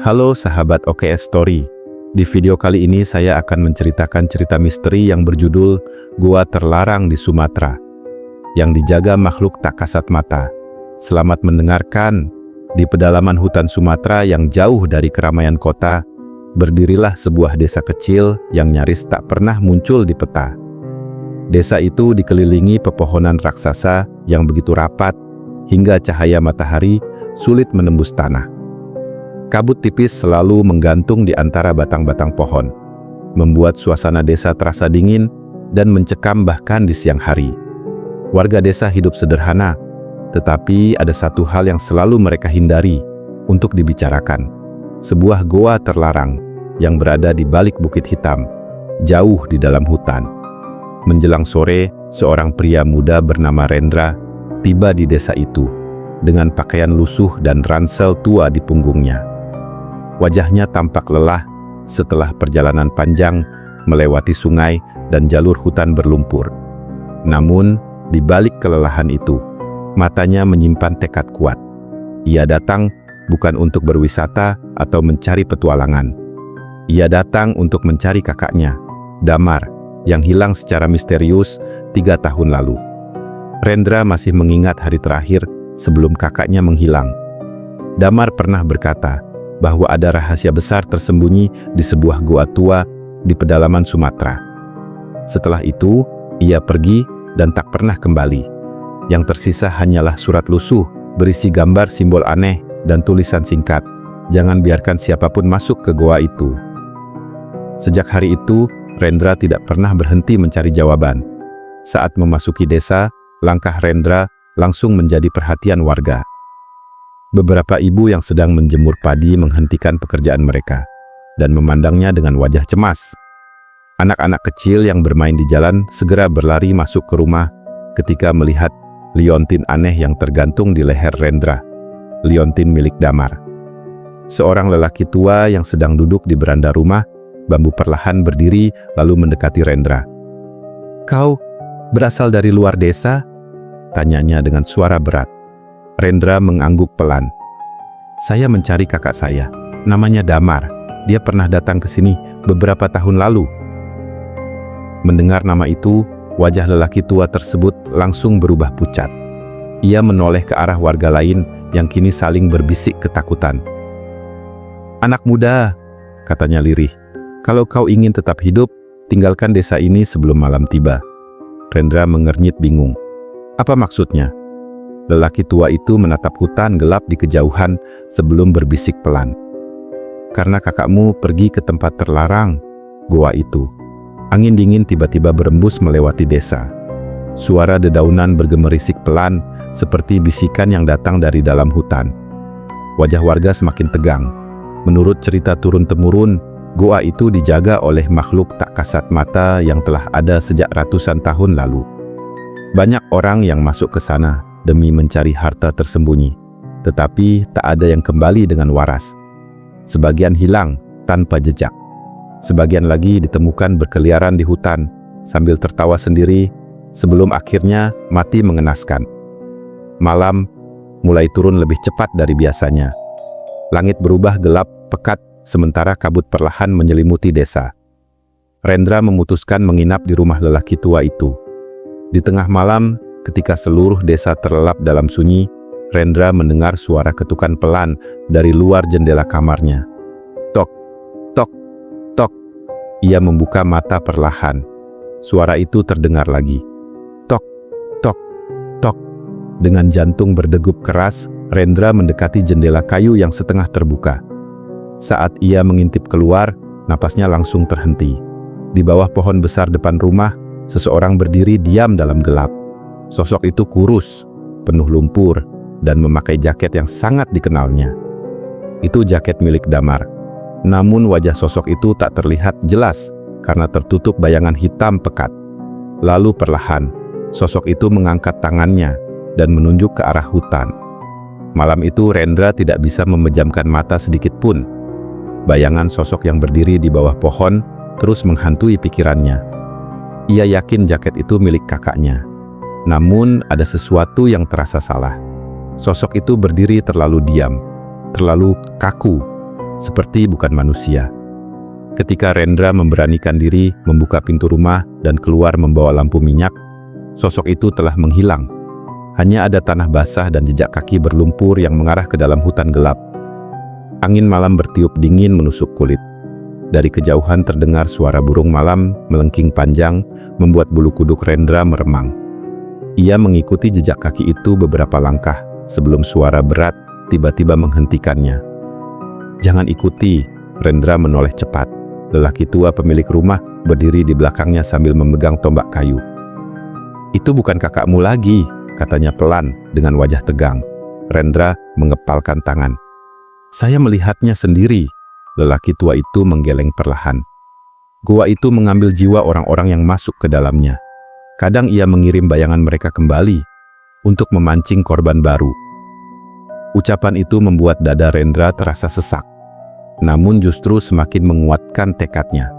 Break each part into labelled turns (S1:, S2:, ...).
S1: Halo sahabat OKS Story. Di video kali ini saya akan menceritakan cerita misteri yang berjudul Gua Terlarang di Sumatera, yang dijaga makhluk tak kasat mata. Selamat mendengarkan. Di pedalaman hutan Sumatera yang jauh dari keramaian kota, berdirilah sebuah desa kecil yang nyaris tak pernah muncul di peta. Desa itu dikelilingi pepohonan raksasa yang begitu rapat, hingga cahaya matahari sulit menembus tanah. Kabut tipis selalu menggantung di antara batang-batang pohon, membuat suasana desa terasa dingin dan mencekam bahkan di siang hari. Warga desa hidup sederhana, tetapi ada satu hal yang selalu mereka hindari untuk dibicarakan. Sebuah goa terlarang yang berada di balik bukit hitam, jauh di dalam hutan. Menjelang sore, seorang pria muda bernama Rendra tiba di desa itu dengan pakaian lusuh dan ransel tua di punggungnya. Wajahnya tampak lelah setelah perjalanan panjang melewati sungai dan jalur hutan berlumpur. Namun, di balik kelelahan itu, matanya menyimpan tekad kuat. Ia datang bukan untuk berwisata atau mencari petualangan. Ia datang untuk mencari kakaknya, Damar, yang hilang secara misterius 3 tahun lalu. Rendra masih mengingat hari terakhir sebelum kakaknya menghilang. Damar pernah berkata bahwa ada rahasia besar tersembunyi di sebuah goa tua di pedalaman Sumatera. Setelah itu, ia pergi dan tak pernah kembali. Yang tersisa hanyalah surat lusuh berisi gambar simbol aneh dan tulisan singkat, "Jangan biarkan siapapun masuk ke goa itu." Sejak hari itu, Rendra tidak pernah berhenti mencari jawaban. Saat memasuki desa, langkah Rendra langsung menjadi perhatian warga. Beberapa ibu yang sedang menjemur padi menghentikan pekerjaan mereka dan memandangnya dengan wajah cemas. Anak-anak kecil yang bermain di jalan segera berlari masuk ke rumah ketika melihat liontin aneh yang tergantung di leher Rendra, liontin milik Damar. Seorang lelaki tua yang sedang duduk di beranda rumah bambu perlahan berdiri lalu mendekati Rendra. "Kau berasal dari luar desa?" tanyanya dengan suara berat. Rendra mengangguk pelan. "Saya mencari kakak saya, namanya Damar. Dia pernah datang ke sini beberapa tahun lalu." Mendengar nama itu, wajah lelaki tua tersebut langsung berubah pucat. Ia menoleh ke arah warga lain yang kini saling berbisik ketakutan. "Anak muda," katanya lirih, "kalau kau ingin tetap hidup, tinggalkan desa ini sebelum malam tiba." Rendra mengernyit bingung. Apa maksudnya? Lelaki tua itu menatap hutan gelap di kejauhan sebelum berbisik pelan. "Karena kakakmu pergi ke tempat terlarang, goa itu." Angin dingin tiba-tiba berembus melewati desa. Suara dedaunan bergemerisik pelan seperti bisikan yang datang dari dalam hutan. Wajah warga semakin tegang. Menurut cerita turun-temurun, goa itu dijaga oleh makhluk tak kasat mata yang telah ada sejak ratusan tahun lalu. Banyak orang yang masuk ke sana demi mencari harta tersembunyi, tetapi tak ada yang kembali dengan waras. Sebagian hilang tanpa jejak. Sebagian lagi ditemukan berkeliaran di hutan sambil tertawa sendiri sebelum akhirnya mati mengenaskan. Malam mulai turun lebih cepat dari biasanya. Langit berubah gelap pekat sementara kabut perlahan menyelimuti desa. Rendra memutuskan menginap di rumah lelaki tua itu. Di tengah malam, ketika seluruh desa terlelap dalam sunyi, Rendra mendengar suara ketukan pelan dari luar jendela kamarnya. Tok, tok, tok. Ia membuka mata perlahan. Suara itu terdengar lagi. Tok, tok, tok. Dengan jantung berdegup keras, Rendra mendekati jendela kayu yang setengah terbuka. Saat ia mengintip keluar, napasnya langsung terhenti. Di bawah pohon besar depan rumah, seseorang berdiri diam dalam gelap. Sosok itu kurus, penuh lumpur, dan memakai jaket yang sangat dikenalnya. Itu jaket milik Damar. Namun wajah sosok itu tak terlihat jelas karena tertutup bayangan hitam pekat. Lalu perlahan, sosok itu mengangkat tangannya dan menunjuk ke arah hutan. Malam itu Rendra tidak bisa memejamkan mata sedikit pun. Bayangan sosok yang berdiri di bawah pohon terus menghantui pikirannya. Ia yakin jaket itu milik kakaknya. Namun ada sesuatu yang terasa salah. Sosok itu berdiri terlalu diam, terlalu kaku, seperti bukan manusia. Ketika Rendra memberanikan diri membuka pintu rumah dan keluar membawa lampu minyak, sosok itu telah menghilang. Hanya ada tanah basah dan jejak kaki berlumpur yang mengarah ke dalam hutan gelap. Angin malam bertiup dingin menusuk kulit. Dari kejauhan terdengar suara burung malam melengking panjang, membuat bulu kuduk Rendra meremang. Ia mengikuti jejak kaki itu beberapa langkah sebelum suara berat tiba-tiba menghentikannya. "Jangan ikuti," Rendra menoleh cepat. Lelaki tua pemilik rumah berdiri di belakangnya sambil memegang tombak kayu. "Itu bukan kakakmu lagi," katanya pelan dengan wajah tegang. Rendra mengepalkan tangan. "Saya melihatnya sendiri." Lelaki tua itu menggeleng perlahan. Gua itu mengambil jiwa orang-orang yang masuk ke dalamnya. Kadang ia mengirim bayangan mereka kembali untuk memancing korban baru. Ucapan itu membuat dada Rendra terasa sesak. Namun justru semakin menguatkan tekadnya.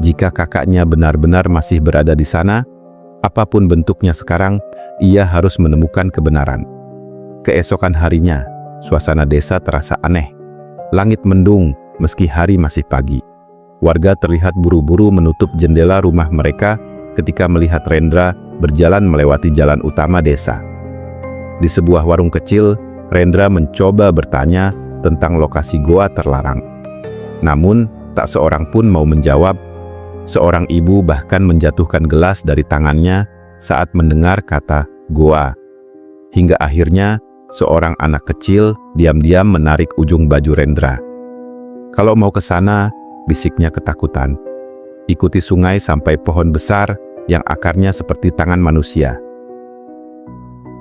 S1: Jika kakaknya benar-benar masih berada di sana, apapun bentuknya sekarang, ia harus menemukan kebenaran. Keesokan harinya, suasana desa terasa aneh. Langit mendung meski hari masih pagi. Warga terlihat buru-buru menutup jendela rumah mereka ketika melihat Rendra berjalan melewati jalan utama desa. Di sebuah warung kecil, Rendra mencoba bertanya tentang lokasi goa terlarang. Namun, tak seorang pun mau menjawab. Seorang ibu bahkan menjatuhkan gelas dari tangannya saat mendengar kata goa. Hingga akhirnya, seorang anak kecil diam-diam menarik ujung baju Rendra. "Kalau mau ke sana," bisiknya ketakutan. "Ikuti sungai sampai pohon besar yang akarnya seperti tangan manusia."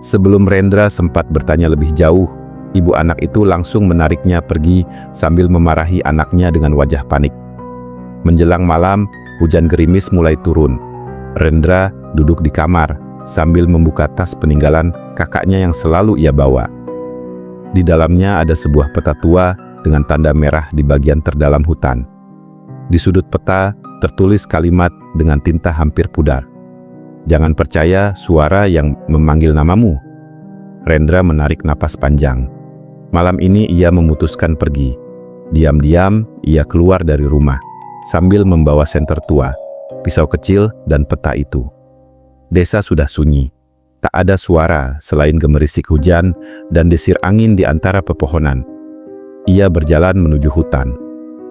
S1: Sebelum Rendra sempat bertanya lebih jauh, ibu anak itu langsung menariknya pergi sambil memarahi anaknya dengan wajah panik. Menjelang malam, hujan gerimis mulai turun. Rendra duduk di kamar sambil membuka tas peninggalan kakaknya yang selalu ia bawa. Di dalamnya ada sebuah peta tua dengan tanda merah di bagian terdalam hutan. Di sudut peta tertulis kalimat dengan tinta hampir pudar. "Jangan percaya suara yang memanggil namamu." Rendra menarik napas panjang. Malam ini ia memutuskan pergi. Diam-diam ia keluar dari rumah sambil membawa senter tua, pisau kecil, dan peta itu. Desa sudah sunyi. Tak ada suara selain gemerisik hujan dan desir angin di antara pepohonan. Ia berjalan menuju hutan.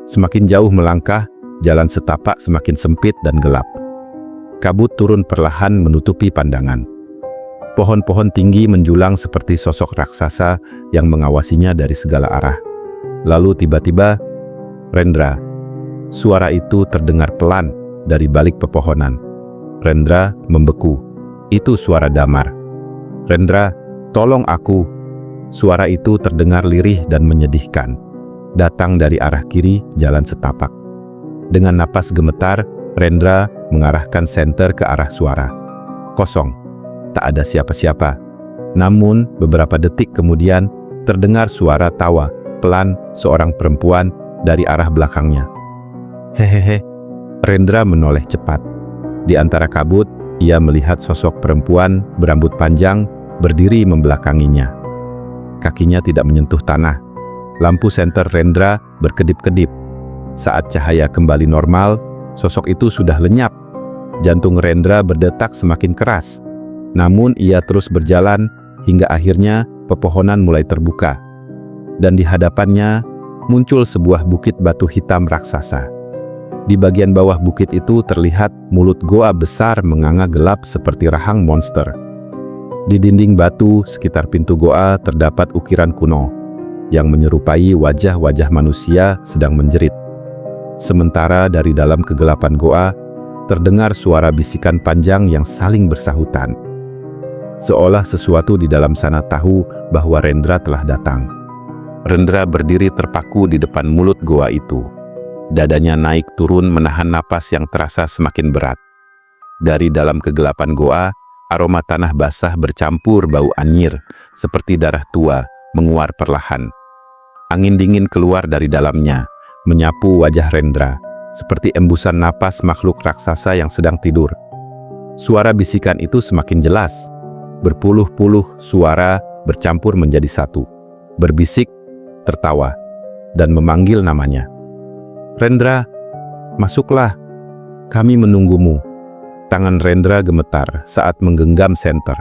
S1: Semakin jauh melangkah, jalan setapak semakin sempit dan gelap. Kabut turun perlahan menutupi pandangan. Pohon-pohon tinggi menjulang seperti sosok raksasa yang mengawasinya dari segala arah. Lalu tiba-tiba, "Rendra." Suara itu terdengar pelan dari balik pepohonan. Rendra membeku. Itu suara Damar. "Rendra, tolong aku." Suara itu terdengar lirih dan menyedihkan. Datang dari arah kiri jalan setapak. Dengan napas gemetar, Rendra mengarahkan senter ke arah suara. Kosong. Tak ada siapa-siapa. Namun, beberapa detik kemudian, terdengar suara tawa pelan seorang perempuan dari arah belakangnya. "Hehehe." Rendra menoleh cepat. Di antara kabut, ia melihat sosok perempuan berambut panjang berdiri membelakanginya. Kakinya tidak menyentuh tanah. Lampu senter Rendra berkedip-kedip. Saat cahaya kembali normal, sosok itu sudah lenyap. Jantung Rendra berdetak semakin keras. Namun ia terus berjalan hingga akhirnya pepohonan mulai terbuka. Dan di hadapannya muncul sebuah bukit batu hitam raksasa. Di bagian bawah bukit itu terlihat mulut goa besar menganga gelap seperti rahang monster. Di dinding batu sekitar pintu goa terdapat ukiran kuno yang menyerupai wajah-wajah manusia sedang menjerit. Sementara dari dalam kegelapan goa terdengar suara bisikan panjang yang saling bersahutan. Seolah sesuatu di dalam sana tahu bahwa Rendra telah datang. Rendra berdiri terpaku di depan mulut goa itu. Dadanya naik turun menahan napas yang terasa semakin berat. Dari dalam kegelapan goa, aroma tanah basah bercampur bau anyir, seperti darah tua, menguar perlahan. Angin dingin keluar dari dalamnya, menyapu wajah Rendra, seperti embusan napas makhluk raksasa yang sedang tidur. Suara bisikan itu semakin jelas. Berpuluh-puluh suara bercampur menjadi satu. Berbisik, tertawa, dan memanggil namanya. "Rendra, masuklah. Kami menunggumu." Tangan Rendra gemetar saat menggenggam senter.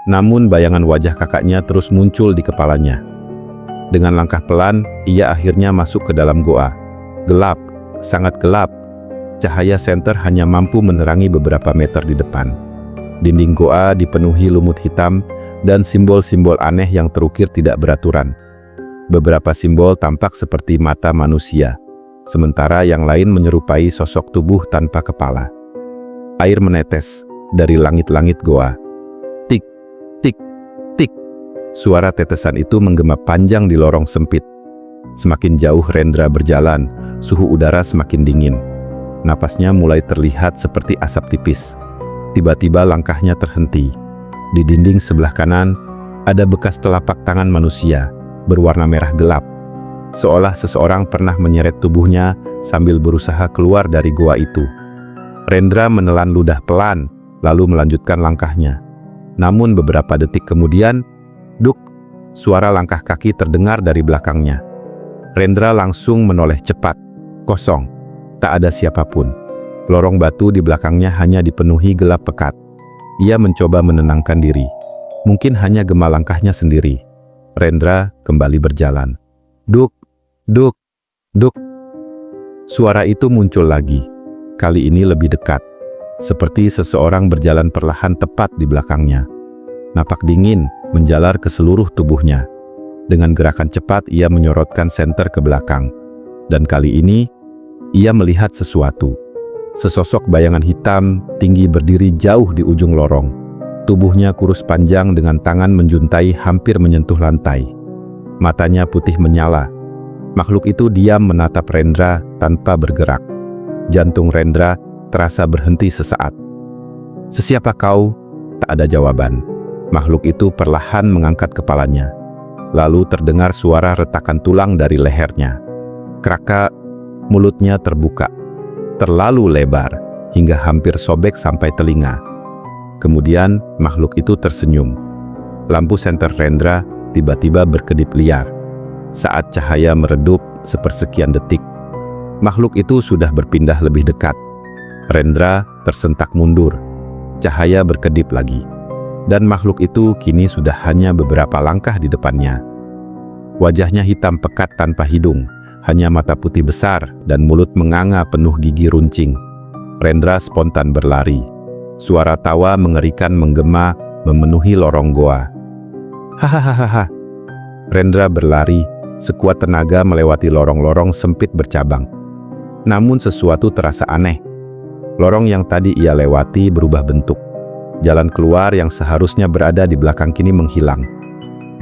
S1: Namun bayangan wajah kakaknya terus muncul di kepalanya. Dengan langkah pelan, ia akhirnya masuk ke dalam goa. Gelap, sangat gelap. Cahaya senter hanya mampu menerangi beberapa meter di depan. Dinding goa dipenuhi lumut hitam dan simbol-simbol aneh yang terukir tidak beraturan. Beberapa simbol tampak seperti mata manusia, sementara yang lain menyerupai sosok tubuh tanpa kepala. Air menetes dari langit-langit goa. Tik, tik, tik. Suara tetesan itu menggema panjang di lorong sempit. Semakin jauh Rendra berjalan, suhu udara semakin dingin. Napasnya mulai terlihat seperti asap tipis. Tiba-tiba langkahnya terhenti. Di dinding sebelah kanan, ada bekas telapak tangan manusia, berwarna merah gelap. Seolah seseorang pernah menyeret tubuhnya sambil berusaha keluar dari goa itu. Rendra menelan ludah pelan, lalu melanjutkan langkahnya. Namun beberapa detik kemudian, duk, suara langkah kaki terdengar dari belakangnya. Rendra langsung menoleh cepat. Kosong, tak ada siapapun. Lorong batu di belakangnya hanya dipenuhi gelap pekat. Ia mencoba menenangkan diri. Mungkin hanya gema langkahnya sendiri. Rendra kembali berjalan. Duk, duk, duk. Suara itu muncul lagi. Kali ini lebih dekat. Seperti seseorang berjalan perlahan tepat di belakangnya. Napak dingin menjalar ke seluruh tubuhnya. Dengan gerakan cepat ia menyorotkan senter ke belakang. Dan kali ini, ia melihat sesuatu. Sesosok bayangan hitam tinggi berdiri jauh di ujung lorong. Tubuhnya kurus panjang dengan tangan menjuntai hampir menyentuh lantai. Matanya putih menyala. Makhluk itu diam menatap Rendra tanpa bergerak. Jantung Rendra terasa berhenti sesaat. "Sesiapa kau?" Tak ada jawaban. Makhluk itu perlahan mengangkat kepalanya. Lalu terdengar suara retakan tulang dari lehernya. Kraka, mulutnya terbuka. Terlalu lebar, hingga hampir sobek sampai telinga. Kemudian, makhluk itu tersenyum. Lampu senter Rendra tiba-tiba berkedip liar. Saat cahaya meredup sepersekian detik, makhluk itu sudah berpindah lebih dekat. Rendra tersentak mundur. Cahaya berkedip lagi. Dan makhluk itu kini sudah hanya beberapa langkah di depannya. Wajahnya hitam pekat tanpa hidung, hanya mata putih besar dan mulut menganga penuh gigi runcing. Rendra spontan berlari. Suara tawa mengerikan menggema memenuhi lorong goa. Hahaha. Rendra berlari, sekuat tenaga melewati lorong-lorong sempit bercabang. Namun sesuatu terasa aneh. Lorong yang tadi ia lewati berubah bentuk. Jalan keluar yang seharusnya berada di belakang kini menghilang.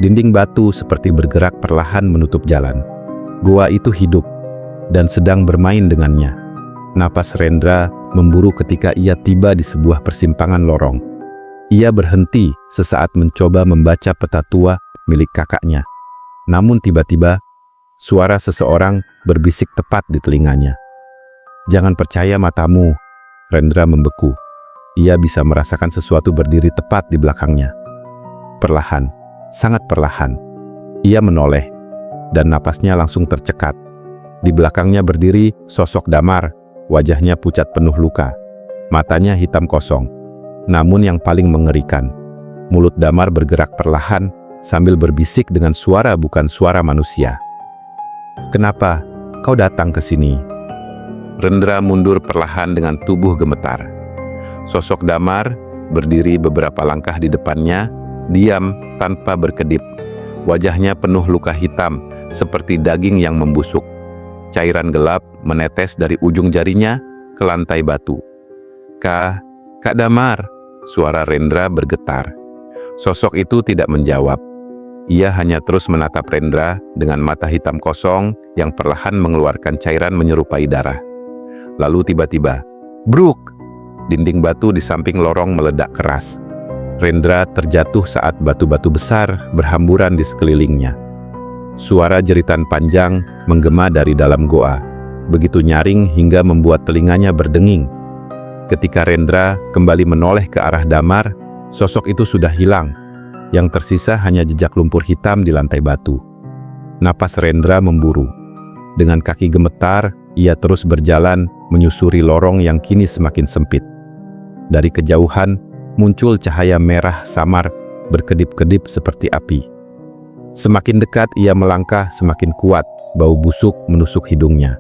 S1: Dinding batu seperti bergerak perlahan menutup jalan. Goa itu hidup dan sedang bermain dengannya. Napas Rendra memburu ketika ia tiba di sebuah persimpangan lorong. Ia berhenti sesaat mencoba membaca peta tua milik kakaknya. Namun tiba-tiba, suara seseorang berbisik tepat di telinganya. "Jangan percaya matamu." Rendra membeku. Ia bisa merasakan sesuatu berdiri tepat di belakangnya. Perlahan, sangat perlahan, ia menoleh, dan napasnya langsung tercekat. Di belakangnya berdiri sosok Damar, wajahnya pucat penuh luka. Matanya hitam kosong. Namun yang paling mengerikan, mulut Damar bergerak perlahan sambil berbisik dengan suara bukan suara manusia. "Kenapa kau datang ke sini?" Rendra mundur perlahan dengan tubuh gemetar. Sosok Damar berdiri beberapa langkah di depannya, diam tanpa berkedip. Wajahnya penuh luka hitam, seperti daging yang membusuk. Cairan gelap menetes dari ujung jarinya ke lantai batu. Kak Damar," suara Rendra bergetar. Sosok itu tidak menjawab. Ia hanya terus menatap Rendra dengan mata hitam kosong yang perlahan mengeluarkan cairan menyerupai darah. Lalu tiba-tiba, bruk! Dinding batu di samping lorong meledak keras. Rendra terjatuh saat batu-batu besar berhamburan di sekelilingnya. Suara jeritan panjang menggema dari dalam goa, begitu nyaring hingga membuat telinganya berdenging. Ketika Rendra kembali menoleh ke arah Damar, sosok itu sudah hilang. Yang tersisa hanya jejak lumpur hitam di lantai batu. Napas Rendra memburu. Dengan kaki gemetar, ia terus berjalan menyusuri lorong yang kini semakin sempit. Dari kejauhan, muncul cahaya merah samar berkedip-kedip seperti api. Semakin dekat ia melangkah, semakin kuat bau busuk menusuk hidungnya.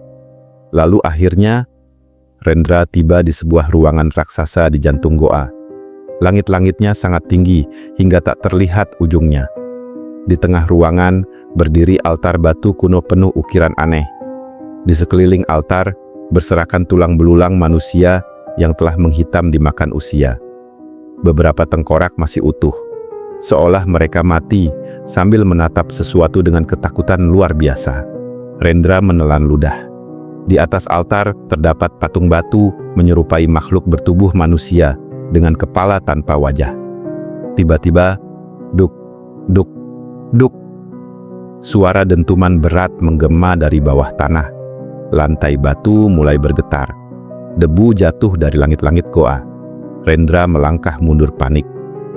S1: Lalu akhirnya, Rendra tiba di sebuah ruangan raksasa di jantung goa. Langit-langitnya sangat tinggi hingga tak terlihat ujungnya. Di tengah ruangan berdiri altar batu kuno penuh ukiran aneh. Di sekeliling altar berserakan tulang belulang manusia yang telah menghitam dimakan usia. Beberapa tengkorak masih utuh, seolah mereka mati sambil menatap sesuatu dengan ketakutan luar biasa. Rendra menelan ludah. Di atas altar terdapat patung batu menyerupai makhluk bertubuh manusia dengan kepala tanpa wajah. Tiba-tiba, duk, duk, duk. Suara dentuman berat menggema dari bawah tanah. Lantai batu mulai bergetar. Debu jatuh dari langit-langit goa. Rendra melangkah mundur panik.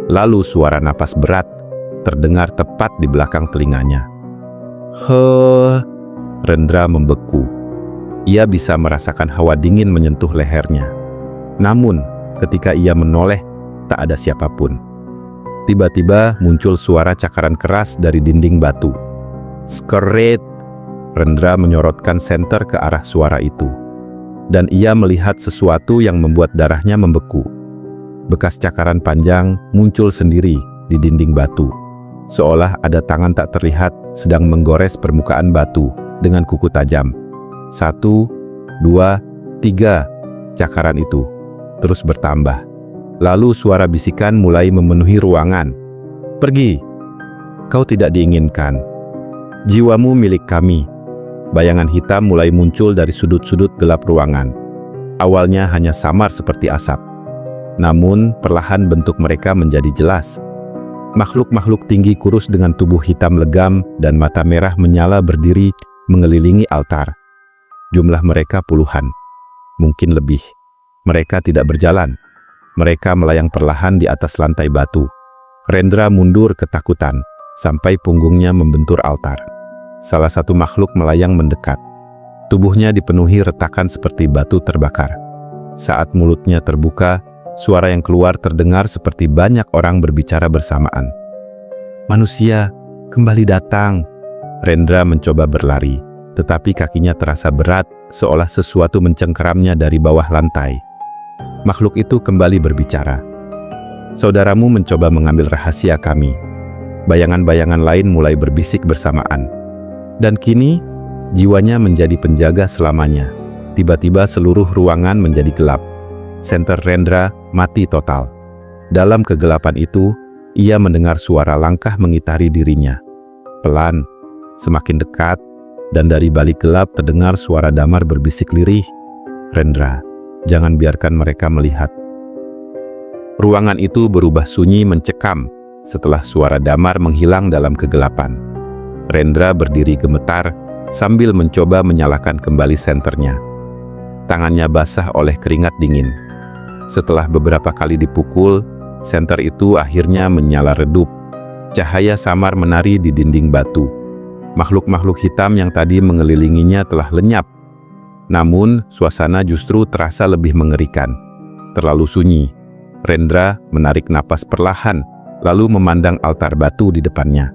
S1: Lalu suara napas berat terdengar tepat di belakang telinganya. Rendra membeku. Ia bisa merasakan hawa dingin menyentuh lehernya. Namun, ketika ia menoleh, tak ada siapapun. Tiba-tiba muncul suara cakaran keras dari dinding batu. Skeret! Rendra menyorotkan senter ke arah suara itu. Dan ia melihat sesuatu yang membuat darahnya membeku. Bekas cakaran panjang muncul sendiri di dinding batu. Seolah ada tangan tak terlihat sedang menggores permukaan batu dengan kuku tajam. 1, 2, 3, cakaran itu terus bertambah. Lalu suara bisikan mulai memenuhi ruangan. Pergi, kau tidak diinginkan. Jiwamu milik kami. Bayangan hitam mulai muncul dari sudut-sudut gelap ruangan. Awalnya hanya samar seperti asap. Namun perlahan bentuk mereka menjadi jelas. Makhluk-makhluk tinggi kurus dengan tubuh hitam legam dan mata merah menyala berdiri mengelilingi altar. Jumlah mereka puluhan, mungkin lebih. Mereka tidak berjalan. Mereka melayang perlahan di atas lantai batu. Rendra mundur ketakutan, sampai punggungnya membentur altar. Salah satu makhluk melayang mendekat. Tubuhnya dipenuhi retakan seperti batu terbakar. Saat mulutnya terbuka, suara yang keluar terdengar seperti banyak orang berbicara bersamaan. Manusia, kembali datang. Rendra mencoba berlari, tetapi kakinya terasa berat, seolah sesuatu mencengkeramnya dari bawah lantai. Makhluk itu kembali berbicara. Saudaramu mencoba mengambil rahasia kami. Bayangan-bayangan lain mulai berbisik bersamaan. Dan kini, jiwanya menjadi penjaga selamanya. Tiba-tiba seluruh ruangan menjadi gelap. Senter Rendra mati total. Dalam kegelapan itu, ia mendengar suara langkah mengitari dirinya. Pelan, semakin dekat, dan dari balik gelap terdengar suara damar berbisik lirih. Rendra, jangan biarkan mereka melihat. Ruangan itu berubah sunyi mencekam setelah suara damar menghilang dalam kegelapan. Rendra berdiri gemetar sambil mencoba menyalakan kembali senternya. Tangannya basah oleh keringat dingin. Setelah beberapa kali dipukul, senter itu akhirnya menyala redup. Cahaya samar menari di dinding batu. Makhluk-makhluk hitam yang tadi mengelilinginya telah lenyap. Namun, suasana justru terasa lebih mengerikan. Terlalu sunyi. Rendra menarik napas perlahan, lalu memandang altar batu di depannya.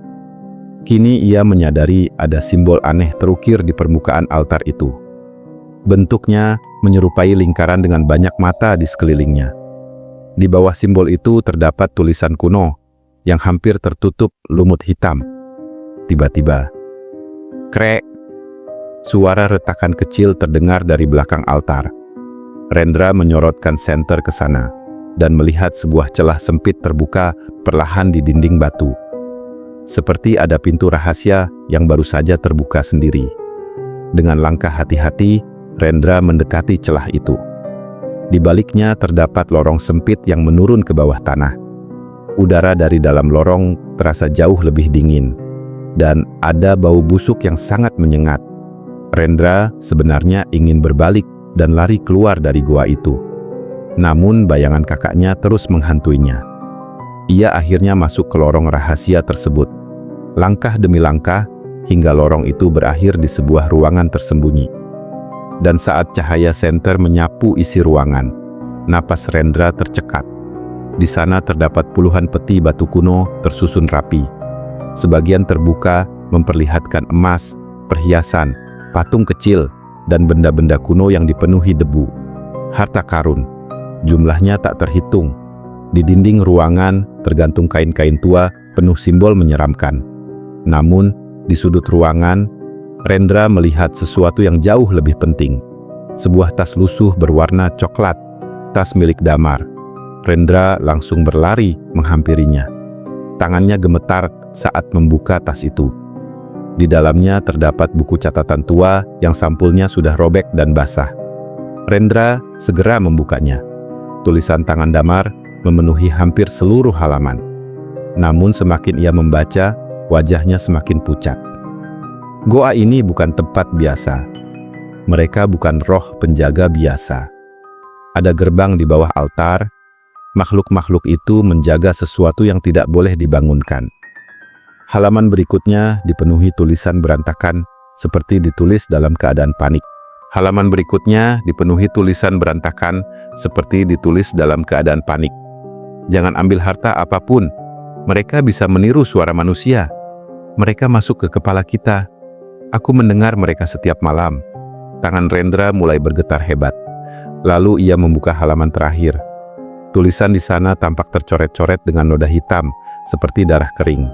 S1: Kini ia menyadari ada simbol aneh terukir di permukaan altar itu. Bentuknya menyerupai lingkaran dengan banyak mata di sekelilingnya. Di bawah simbol itu terdapat tulisan kuno yang hampir tertutup lumut hitam. Tiba-tiba, krek, suara retakan kecil terdengar dari belakang altar. Rendra menyorotkan senter ke sana dan melihat sebuah celah sempit terbuka perlahan di dinding batu. Seperti ada pintu rahasia yang baru saja terbuka sendiri. Dengan langkah hati-hati, Rendra mendekati celah itu. Di baliknya terdapat lorong sempit yang menurun ke bawah tanah. Udara dari dalam lorong terasa jauh lebih dingin, dan ada bau busuk yang sangat menyengat. Rendra sebenarnya ingin berbalik dan lari keluar dari gua itu. Namun bayangan kakaknya terus menghantuinya. Ia akhirnya masuk ke lorong rahasia tersebut. Langkah demi langkah, hingga lorong itu berakhir di sebuah ruangan tersembunyi. Dan saat cahaya senter menyapu isi ruangan, napas Rendra tercekat. Di sana terdapat puluhan peti batu kuno tersusun rapi. Sebagian terbuka memperlihatkan emas, perhiasan, patung kecil, dan benda-benda kuno yang dipenuhi debu. Harta karun, jumlahnya tak terhitung. Di dinding ruangan tergantung kain-kain tua penuh simbol menyeramkan. Namun, di sudut ruangan, Rendra melihat sesuatu yang jauh lebih penting. Sebuah tas lusuh berwarna coklat, tas milik Damar. Rendra langsung berlari menghampirinya. Tangannya gemetar saat membuka tas itu. Di dalamnya terdapat buku catatan tua yang sampulnya sudah robek dan basah. Rendra segera membukanya. Tulisan tangan Damar memenuhi hampir seluruh halaman. Namun semakin ia membaca, wajahnya semakin pucat. Goa ini bukan tempat biasa. Mereka bukan roh penjaga biasa. Ada gerbang di bawah altar. Makhluk-makhluk itu menjaga sesuatu yang tidak boleh dibangunkan. Halaman berikutnya dipenuhi tulisan berantakan seperti ditulis dalam keadaan panik. Halaman berikutnya dipenuhi tulisan berantakan seperti ditulis dalam keadaan panik. Jangan ambil harta apapun. Mereka bisa meniru suara manusia. Mereka masuk ke kepala kita. Aku mendengar mereka setiap malam. Tangan Rendra mulai bergetar hebat. Lalu ia membuka halaman terakhir. Tulisan di sana tampak tercoret-coret dengan noda hitam, seperti darah kering.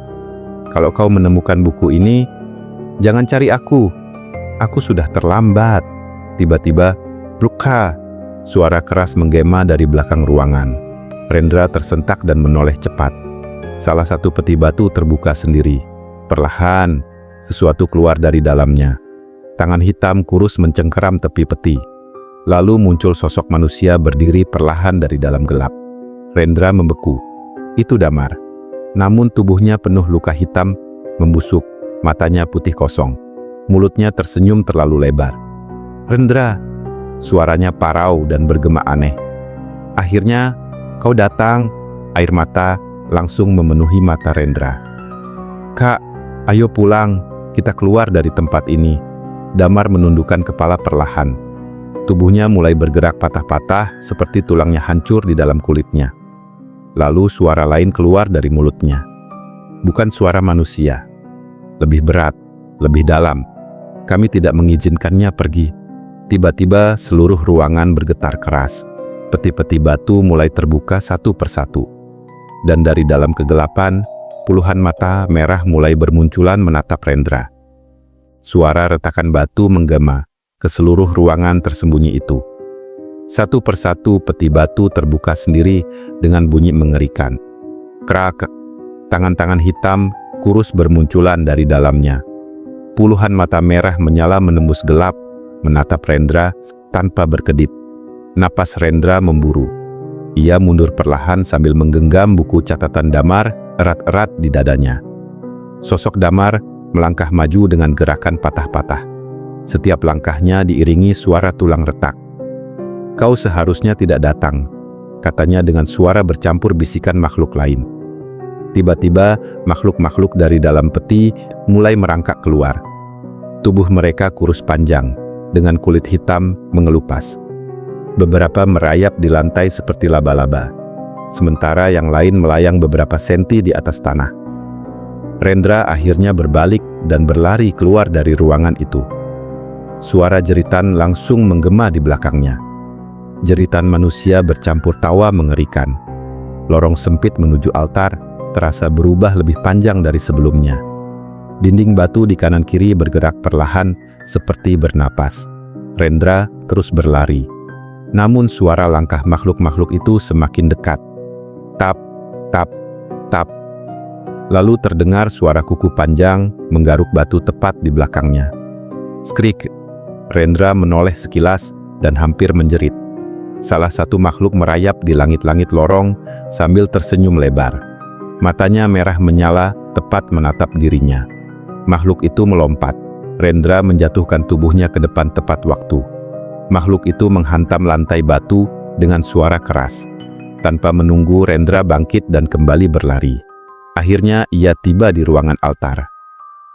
S1: Kalau kau menemukan buku ini, jangan cari aku. Aku sudah terlambat. Tiba-tiba, Brukha! Suara keras menggema dari belakang ruangan. Rendra tersentak dan menoleh cepat. Salah satu peti batu terbuka sendiri. Perlahan, sesuatu keluar dari dalamnya. Tangan hitam kurus mencengkeram tepi peti. Lalu muncul sosok manusia berdiri perlahan dari dalam gelap. Rendra membeku. Itu Damar. Namun tubuhnya penuh luka hitam, membusuk, matanya putih kosong. Mulutnya tersenyum terlalu lebar. Rendra, suaranya parau dan bergema aneh. Akhirnya, kau datang. Air mata langsung memenuhi mata Rendra. Kak, ayo pulang, kita keluar dari tempat ini. Damar menundukkan kepala perlahan. Tubuhnya mulai bergerak patah-patah seperti tulangnya hancur di dalam kulitnya. Lalu suara lain keluar dari mulutnya. Bukan suara manusia. Lebih berat, lebih dalam. Kami tidak mengizinkannya pergi. Tiba-tiba seluruh ruangan bergetar keras. Peti-peti batu mulai terbuka satu persatu. Dan dari dalam kegelapan, puluhan mata merah mulai bermunculan menatap Rendra. Suara retakan batu menggema ke seluruh ruangan tersembunyi itu. Satu persatu peti batu terbuka sendiri dengan bunyi mengerikan. Krak, tangan-tangan hitam kurus bermunculan dari dalamnya. Puluhan mata merah menyala menembus gelap, menatap Rendra tanpa berkedip. Napas Rendra memburu. Ia mundur perlahan sambil menggenggam buku catatan Damar erat-erat di dadanya. Sosok Damar melangkah maju dengan gerakan patah-patah. Setiap langkahnya diiringi suara tulang retak. Kau seharusnya tidak datang, katanya dengan suara bercampur bisikan makhluk lain. Tiba-tiba makhluk-makhluk dari dalam peti mulai merangkak keluar. Tubuh mereka kurus panjang, dengan kulit hitam mengelupas. Beberapa merayap di lantai seperti laba-laba, sementara yang lain melayang beberapa senti di atas tanah. Rendra akhirnya berbalik dan berlari keluar dari ruangan itu. Suara jeritan langsung menggema di belakangnya. Jeritan manusia bercampur tawa mengerikan. Lorong sempit menuju altar terasa berubah lebih panjang dari sebelumnya. Dinding batu di kanan kiri bergerak perlahan seperti bernapas. Rendra terus berlari. Namun suara langkah makhluk-makhluk itu semakin dekat. Tap, tap, tap. Lalu terdengar suara kuku panjang menggaruk batu tepat di belakangnya. Skrik. Rendra menoleh sekilas dan hampir menjerit. Salah satu makhluk merayap di langit-langit lorong sambil tersenyum lebar. Matanya merah menyala tepat menatap dirinya. Makhluk itu melompat. Rendra menjatuhkan tubuhnya ke depan tepat waktu. Makhluk itu menghantam lantai batu dengan suara keras. Tanpa menunggu, Rendra bangkit dan kembali berlari. Akhirnya ia tiba di ruangan altar.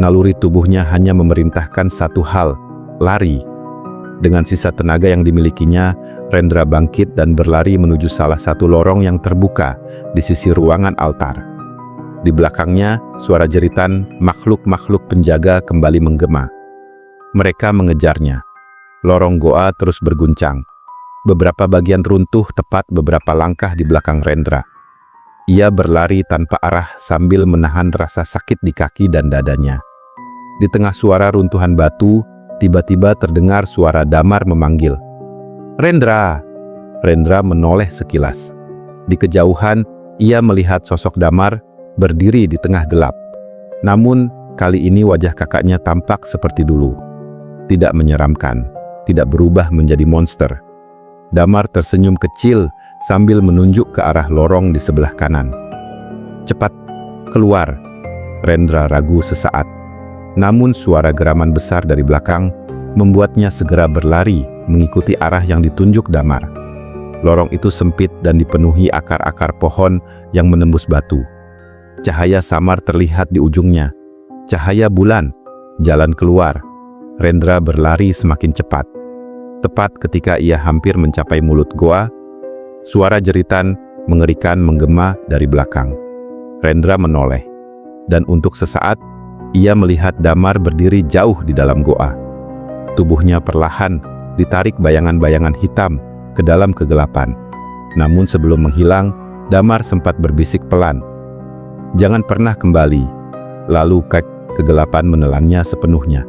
S1: Naluri tubuhnya hanya memerintahkan satu hal, lari. Dengan sisa tenaga yang dimilikinya, Rendra bangkit dan berlari menuju salah satu lorong yang terbuka di sisi ruangan altar. Di belakangnya, suara jeritan makhluk-makhluk penjaga kembali menggema. Mereka mengejarnya. Lorong goa terus berguncang. Beberapa bagian runtuh tepat beberapa langkah di belakang Rendra. Ia berlari tanpa arah sambil menahan rasa sakit di kaki dan dadanya. Di tengah suara runtuhan batu, tiba-tiba terdengar suara Damar memanggil. "Rendra!" Rendra menoleh sekilas. Di kejauhan, ia melihat sosok Damar berdiri di tengah gelap. Namun, kali ini wajah kakaknya tampak seperti dulu. Tidak menyeramkan, tidak berubah menjadi monster. Damar tersenyum kecil sambil menunjuk ke arah lorong di sebelah kanan. "Cepat, keluar!" Rendra ragu sesaat. Namun suara geraman besar dari belakang membuatnya segera berlari mengikuti arah yang ditunjuk Damar. Lorong itu sempit dan dipenuhi akar-akar pohon yang menembus batu. Cahaya samar terlihat di ujungnya. Cahaya bulan, jalan keluar. Rendra berlari semakin cepat. Tepat ketika ia hampir mencapai mulut goa, suara jeritan mengerikan menggema dari belakang. Rendra menoleh, dan untuk sesaat, ia melihat Damar berdiri jauh di dalam goa. Tubuhnya perlahan ditarik bayangan-bayangan hitam ke dalam kegelapan. Namun sebelum menghilang, Damar sempat berbisik pelan, "Jangan pernah kembali." Lalu kegelapan menelannya sepenuhnya.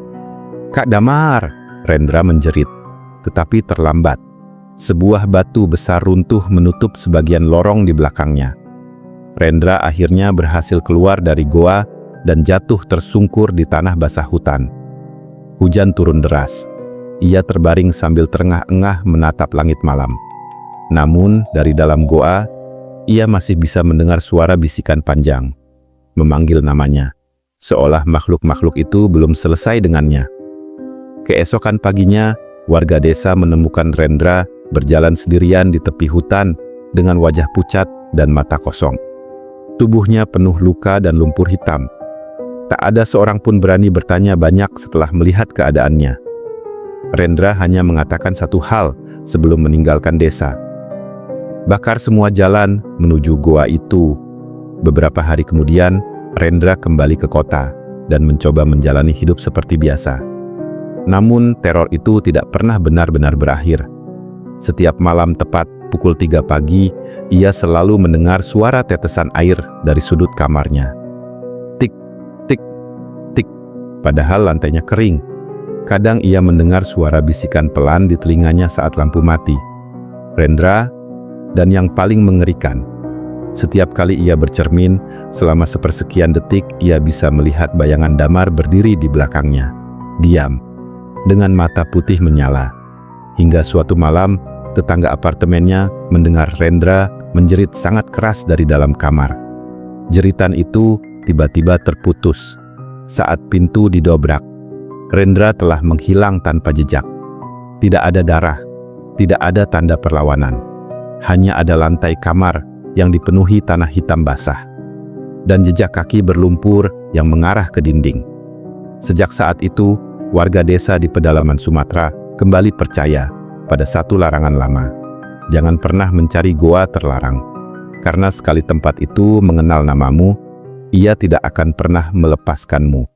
S1: "Kak Damar!" Rendra menjerit, tetapi terlambat. Sebuah batu besar runtuh menutup sebagian lorong di belakangnya. Rendra akhirnya berhasil keluar dari goa dan jatuh tersungkur di tanah basah hutan. Hujan turun deras. Ia terbaring sambil terengah-engah menatap langit malam. Namun, dari dalam goa, ia masih bisa mendengar suara bisikan panjang, memanggil namanya, seolah makhluk-makhluk itu belum selesai dengannya. Keesokan paginya, warga desa menemukan Rendra berjalan sendirian di tepi hutan dengan wajah pucat dan mata kosong. Tubuhnya penuh luka dan lumpur hitam. Tak ada seorang pun berani bertanya banyak setelah melihat keadaannya. Rendra hanya mengatakan satu hal sebelum meninggalkan desa. "Bakar semua jalan menuju goa itu." Beberapa hari kemudian, Rendra kembali ke kota dan mencoba menjalani hidup seperti biasa. Namun, teror itu tidak pernah benar-benar berakhir. Setiap malam tepat pukul 3 pagi, ia selalu mendengar suara tetesan air dari sudut kamarnya. Tik, tik, tik, padahal lantainya kering. Kadang ia mendengar suara bisikan pelan di telinganya saat lampu mati. Rendra, dan yang paling mengerikan, setiap kali ia bercermin, selama sepersekian detik ia bisa melihat bayangan Damar berdiri di belakangnya, diam, dengan mata putih menyala. Hingga suatu malam, tetangga apartemennya mendengar Rendra menjerit sangat keras dari dalam kamar. Jeritan itu tiba-tiba terputus saat pintu didobrak. Rendra telah menghilang tanpa jejak. Tidak ada darah, tidak ada tanda perlawanan. Hanya ada lantai kamar yang dipenuhi tanah hitam basah, dan jejak kaki berlumpur yang mengarah ke dinding. Sejak saat itu, warga desa di pedalaman Sumatera kembali percaya pada satu larangan lama. Jangan pernah mencari goa terlarang, karena sekali tempat itu mengenal namamu, ia tidak akan pernah melepaskanmu.